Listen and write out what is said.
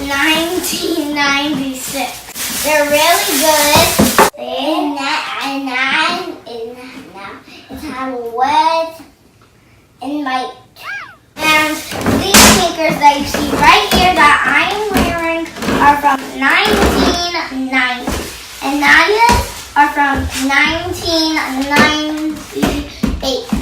1996. They're really good. And now it's have words and light. And these sneakers that you see right here that I'm wearing are from 1990. And Nadia's are from 1998.